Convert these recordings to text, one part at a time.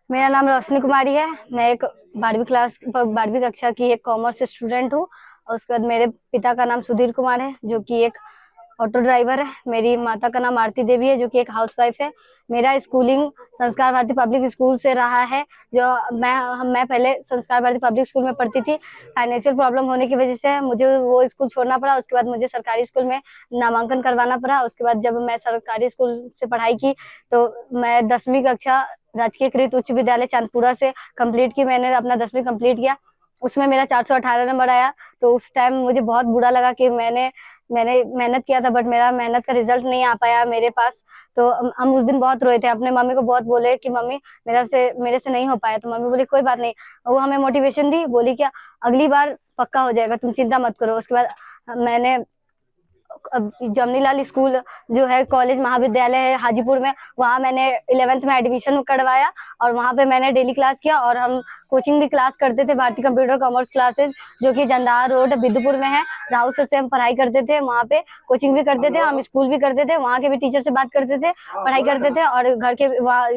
मेरा नाम रोशनी कुमारी है। मैं एक 12वीं कक्षा की एक कॉमर्स स्टूडेंट हूँ। और उसके बाद मेरे पिता का नाम सुधीर कुमार है, जो कि एक ऑटो ड्राइवर है। मेरी माता का नाम आरती देवी है, जो कि एक हाउसवाइफ है। मेरा स्कूलिंग संस्कार भारती पब्लिक स्कूल से रहा है। जो मैं पहले संस्कार भारती पब्लिक स्कूल में पढ़ती थी। फाइनेंशियल प्रॉब्लम होने की वजह से मुझे वो स्कूल छोड़ना पड़ा। उसके बाद मुझे सरकारी स्कूल में नामांकन करवाना पड़ा। उसके बाद जब मैं सरकारी स्कूल से पढ़ाई की तो मैं 10वीं कक्षा राजकीय कृत उच्च विद्यालय चांदपुरा से कंप्लीट की। मैंने अपना 10वीं कंप्लीट किया, उसमें मेरा 418 नंबर आया। तो उस टाइम मुझे बहुत बुरा लगा कि मैंने मेहनत किया था, बट मेरा मेहनत का रिजल्ट नहीं आ पाया मेरे पास। तो हम उस दिन बहुत रोए थे, अपने मम्मी को बहुत बोले कि मम्मी मेरे से नहीं हो पाया। तो मम्मी बोली कोई बात नहीं। वो हमें मोटिवेशन दी, बोली क्या अगली बार पक्का हो जाएगा, तुम चिंता मत करो। उसके बाद मैंने जमनीलाल स्कूल जो है कॉलेज महाविद्यालय है हाजीपुर में, वहाँ मैंने 11th में एडमिशन करवाया और वहाँ पे मैंने डेली क्लास किया। और हम कोचिंग भी क्लास करते थे, भारतीय कंप्यूटर कॉमर्स क्लासेस, जो कि जंदाहा रोड बिदुपुर में है। राहुल सर से हम पढ़ाई करते थे, वहाँ पे कोचिंग भी करते थे, हम स्कूल भी करते थे, वहाँ के भी टीचर से बात करते थे, पढ़ाई करते थे। और घर के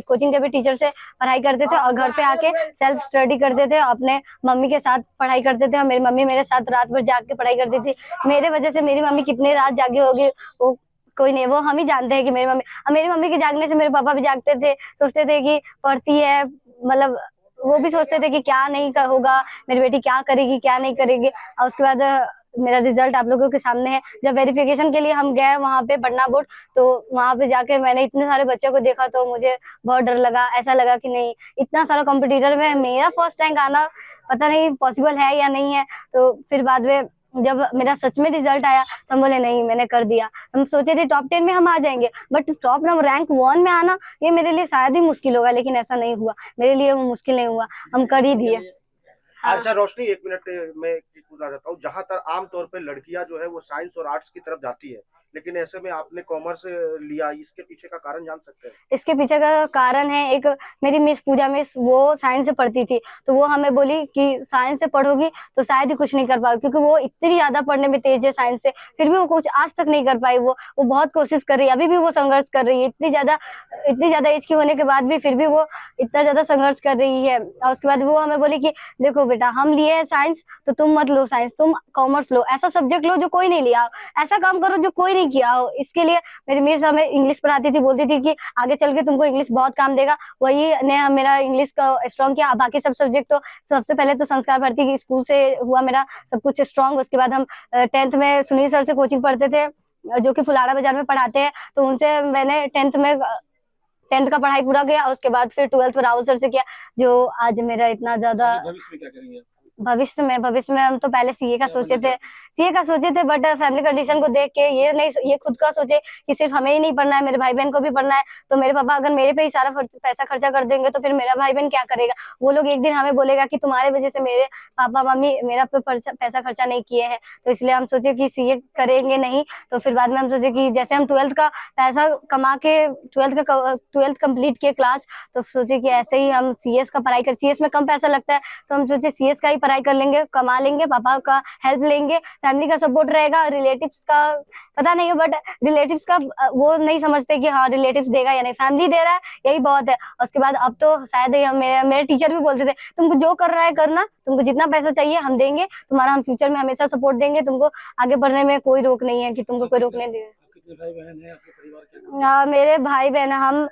कोचिंग के भी टीचर से पढ़ाई करते थे और घर पे आके सेल्फ स्टडी करते थे, अपने मम्मी के साथ पढ़ाई करते थे। और मेरी मम्मी मेरे साथ रात भर जाग के पढ़ाई करती थी। मेरे वजह से मेरी मम्मी कितनी रात जागी होगी वो कोई नहीं, वो हम ही जानते हैं कि मेरी मम्मी के जागने से मेरे पापा भी जागते थे, सोचते थे कि पढ़ती है, मतलब वो भी सोचते थे कि क्या नहीं होगा, मेरी बेटी क्या करेगी क्या नहीं करेगी। और उसके बाद मेरा रिजल्ट आप लोगों के सामने है। जब वेरिफिकेशन के लिए हम गए वहाँ पे पटना बोर्ड, तो वहाँ पे जाके मैंने इतने सारे बच्चों को देखा तो मुझे बहुत डर लगा। ऐसा लगा कि नहीं, इतना सारा कॉम्पिटिटर में मेरा फर्स्ट रैंक आना पता नहीं पॉसिबल है या नहीं है। तो फिर बाद में जब मेरा सच में रिजल्ट आया तो हम बोले नहीं, मैंने कर दिया। हम सोचे थे टॉप 10 में हम आ जाएंगे, बट टॉप रैंक 1 में आना ये मेरे लिए शायद ही मुश्किल होगा, लेकिन ऐसा नहीं हुआ। मेरे लिए वो मुश्किल नहीं हुआ, हम कर ही दिए। हाँ। अच्छा रोशनी, एक मिनट मैं एक चीज पूछना चाहता हूँ। जहां तक आमतौर पे लड़कियां जो है वो साइंस और आर्ट्स की तरफ जाती है, लेकिन ऐसे में आपने कॉमर्स लिया, इसके पीछे का कारण जान सकते हैं? इसके पीछे का कारण है, एक मेरी मिस पूजा मिस, वो साइंस से पढ़ती थी, तो वो हमें बोली कि साइंस से पढ़ोगी तो शायद ही कुछ नहीं कर पाओगी, क्योंकि वो इतनी ज्यादा पढ़ने में तेज है साइंस से, फिर भी वो कुछ आज तक नहीं कर पाई। वो बहुत कोशिश कर रही है, अभी भी वो संघर्ष कर रही है। इतनी ज्यादा एज की होने के बाद भी फिर भी वो इतना ज्यादा संघर्ष कर रही है। और उसके बाद वो हमें बोली कि देखो बेटा, हम लिए है साइंस तो तुम मत लो साइंस, तुम कॉमर्स लो, ऐसा सब्जेक्ट लो जो कोई नहीं लिया हो, ऐसा काम करो जो कोई नहीं किया हो। इसके लिए मेरी मिस हमें इंग्लिश पढ़ाती थी, बोलती थी कि आगे चल के तुमको इंग्लिश बहुत काम देगा। वही ने मेरा इंग्लिश का स्ट्रॉन्ग किया। बाकी सब सब्जेक्ट तो सबसे पहले तो संस्कार भारती स्कूल से हुआ मेरा सब कुछ स्ट्रॉन्ग। उसके बाद हम 10th में सुनील सर से कोचिंग पढ़ते थे, जो कि फुलाड़ा बाजार में पढ़ाते हैं। तो उनसे मैंने 10th का पढ़ाई पूरा किया। उसके बाद फिर 12th में राहुल सर से किया, जो आज मेरा इतना ज्यादा भविष्य में क्या करेंगे? भविष्य में हम तो पहले सीए का सोचे थे, बट फैमिली कंडीशन को देख के ये खुद का सोचे कि सिर्फ हमें ही नहीं पढ़ना है, मेरे भाई बहन को भी पढ़ना है। तो मेरे पापा अगर मेरे पे ही सारा पैसा खर्चा कर देंगे तो फिर मेरा भाई बहन क्या करेगा? वो लोग एक दिन हमें बोलेगा कि तुम्हारे वजह से मेरे पापा मम्मी मेरा पे पैसा खर्चा नहीं किए हैं। तो इसलिए हम सोचे कि सीए करेंगे नहीं। तो फिर बाद में हम सोचे कि जैसे हम 12th का पैसा कमा के 12th कंप्लीट किए क्लास, तो सोचे कि ऐसे ही हम सीएस का पढ़ाई कर, सीएस में कम पैसा लगता है, तो हम सोचे सीएस का ही पढ़ाई कर लेंगे, कमा लेंगे, पापा का हेल्प लेंगे, फैमिली का सपोर्ट रहेगा। रिलेटिव्स का पता नहीं है, बट रिलेटिव्स का वो नहीं समझते कि हाँ रिलेटिव्स देगा या नहीं, फैमिली दे रहा है यही बहुत है। उसके बाद अब तो शायद मेरे टीचर भी बोलते थे तुमको जो कर रहा है करना, तुमको जितना पैसा चाहिए हम देंगे, तुम्हारा हम फ्यूचर में हमेशा सपोर्ट देंगे, तुमको आगे बढ़ने में कोई रोक नहीं है कि तुमको कोई रोकने दे। भाई बहन है आपके परिवार के? मेरे भाई बहन, हम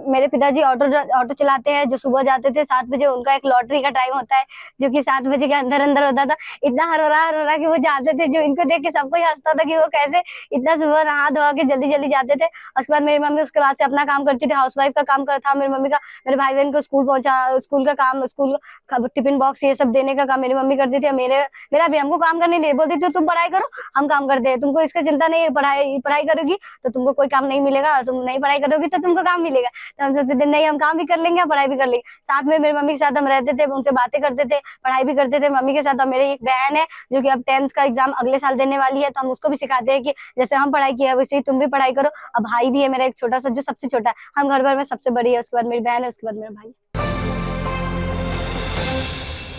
मेरे पिताजी ऑटो चलाते हैं, जो सुबह जाते थे 7 बजे। उनका एक लॉटरी का टाइम होता है जो कि 7 बजे के अंदर अंदर होता था। इतना हरोरा कि वो जाते थे, जो इनको देख के सबको ही हंसता था कि वो कैसे इतना सुबह नहा धोआ के जल्दी जल्दी जाते थे। उसके बाद मेरी मम्मी उसके बाद से अपना काम करती थी, हाउसवाइफ का काम था मेरी मम्मी का। मेरे भाई बहन को स्कूल पहुंचा, स्कूल का काम, स्कूल टिफिन बॉक्स ये सब देने का काम मेरी मम्मी करती थी। मेरा भी हमको काम करने नहीं बोलती थी, तुम पढ़ाई करो हम काम करते हैं, तुमको इसका चिंता नहीं है, पढ़ाई करोगी तो तुमको कोई काम नहीं मिलेगा, तुम नहीं पढ़ाई करोगी तो तुमको काम मिलेगा। तो हम सोचते थे नहीं, हम काम भी कर लेंगे पढ़ाई भी कर लेंगे। साथ में मेरी मम्मी के साथ हम रहते थे, उनसे बातें करते थे, पढ़ाई भी करते थे मम्मी के साथ। और मेरी एक बहन है जो कि अब 10th का एग्जाम अगले साल देने वाली है, तो हम उसको भी सिखाते हैं कि जैसे हम पढ़ाई किया है वैसे ही तुम भी पढ़ाई करो। अब भाई भी है मेरा एक छोटा सा, जो सबसे छोटा है, हम घर भर में सबसे बड़ी है, उसके बाद मेरी बहन है, उसके बाद मेरा भाई।